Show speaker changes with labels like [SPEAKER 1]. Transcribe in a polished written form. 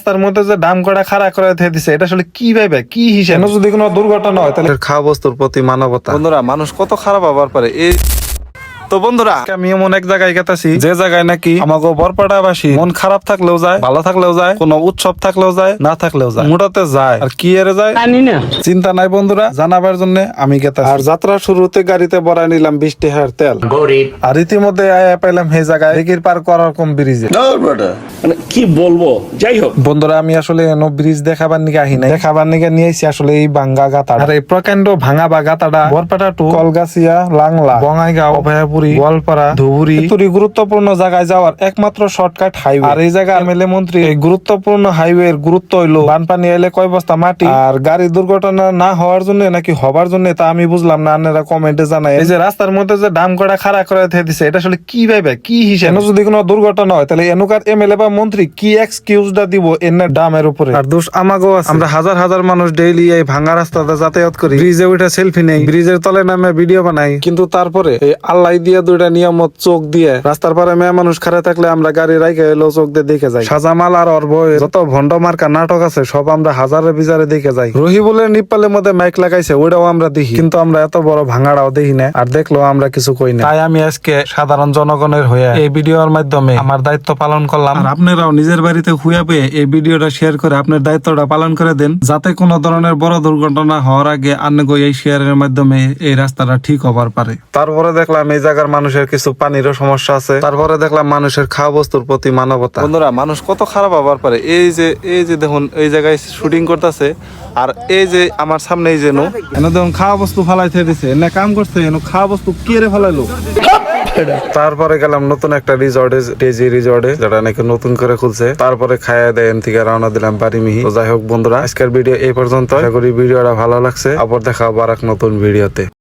[SPEAKER 1] তার মধ্যে যে দাম করা খাড়া করে দিছে এটা আসলে কি ভাবে কি হিসেবে যদি কোনো দুর্ঘটনা হয় তাহলে খাওয়া বস্তুর প্রতি মানবতা। বন্ধুরা মানুষ কত খারাপ হবার পারে এই তো বন্ধুরা আমি এমন এক জায়গায় গেতাছি যে জায়গায় নাকি আমাকে বরপাড়াবাসী মন খারাপ থাকলেও যায়, ভালো থাকলেও যায়, কোনো উৎসব থাকলেও যায়, না থাকলেও যায়, মোটাতে যায়। আর কি এর যায় চিন্তা নাই বন্ধুরা, জানাবার জন্য আমি গেতাছি। আর যাত্রা শুরুতে গাড়িতে ভরাই নিলাম 20 টাকার তেল। আর ইতিমধ্যে আয়া পাইলাম সেই জায়গায় দিঘির পার করার কম ব্রিজে।
[SPEAKER 2] মানে কি বলবো, যাই হোক
[SPEAKER 1] বন্ধুরা আমি আসলে এনো ব্রিজ দেখাবার নিকে আহি নাই, দেখাবার নিকে নিয়েছি আসলে এই ভাঙ্গা গাতা। আর এই প্রকাণ্ড ভাঙা বা গাতাটা বরপাটা টু কলগাছিয়া, লাংলা, বঙ্গাইগাঁও, অভয়াপুরি, গোয়ালপাড়া, ধুবুরি ইত্যাদি গুরুত্বপূর্ণ জায়গায় যাওয়ার একমাত্র শর্টকাট হাইওয়ে। আর এই জায়গা এমএলএ মন্ত্রী এই গুরুত্বপূর্ণ হাইওয়ে এর গুরুত্ব হইলো বানপানি এলে কয় বস্তা মাটি আর গাড়ি দুর্ঘটনা না হওয়ার জন্য নাকি হবার জন্য তা আমি বুঝলাম না, আপনারা কমেন্টে জানাই। এই যে রাস্তার মধ্যে যে দাম করা খাড়া করে দিছে এটা আসলে কি ভাবে কি হিসেবে যদি কোনো দুর্ঘটনা হয় তাহলে এনুকার এমএলএ বা মন্ত্রী কি এক্সকিউজটা দিব এর দামের উপরে। আর দোষ আমাগো আছে, আমরা হাজার হাজার মানুষ ডেইলি এই ভাঙা রাস্তাতে যাতায়াত করি, ব্রিজে উঠে সেলফি নেই, ব্রিজের তলে নামে ভিডিও বানাই, কিন্তু তারপরে এই আল্লাহ দিয়ে দুইটা নিয়ামত চোখ দিয়ে রাস্তার পারে মেয়ে মানুষ খাড়া থাকলে আমরা গাড়ি রাইকে এলো চোখ দিয়ে দেখে যাই। সাজামাল আর অর্ব যত ভন্ড মার্কা নাটক আছে সব আমরা হাজারে বিচারে দেখে যাই। রহিবুলের নিপালের মধ্যে মাইক লাগাইছে ওইটাও আমরা দেখি, কিন্তু আমরা এত বড় ভাঙাড়াও দেখি না, আর দেখলো আমরা কিছু কই না। তাই আমি আজকে সাধারণ জনগণের হয়ে এই ভিডিওর মাধ্যমে আমার দায়িত্ব পালন করলাম। আর আপনারাও নিজের বাড়িতে হুইয়া পেয়ে এই ভিডিওটা শেয়ার করে আপনার দায়িত্বটা পালন করে দেন, যাতে কোনো ধরনের বড় দুর্ঘটনা হওয়ার আগে আন্নগো এই শেয়ারের মাধ্যমে এই রাস্তাটা ঠিক হবার পারে। তারপরে দেখলাম এই জায়গার মানুষের কিছু পানিরও সমস্যা আছে, তারপরে দেখলাম মানুষের খাওয়া বস্তুর প্রতি মানবতা। বন্ধুরা মানুষ কত খারাপ হবার পারে এই যে দেখুন এই জায়গায় শুটিং করতেছে, আর এই যে আমার সামনে এই যে দেখুন খাওয়া বস্তু ফালাইতে দিছে, এনে কাম করছে, খাওয়া বস্তু কি রে ফালাইলো। তারপরে গেলাম নতুন একটা রিসর্টে, ডেজি রিসর্টে, যেটা নাকি নতুন করে খুলছে। তারপরে খাইয়া দেয় থেকে রওনা দিলাম বাড়ি মিহি। তো যাই হোক বন্ধুরা আজকের ভিডিও এই পর্যন্ত, আশা করি ভিডিওটা ভালো লাগছে। আবার দেখা আবার এক নতুন ভিডিওতে।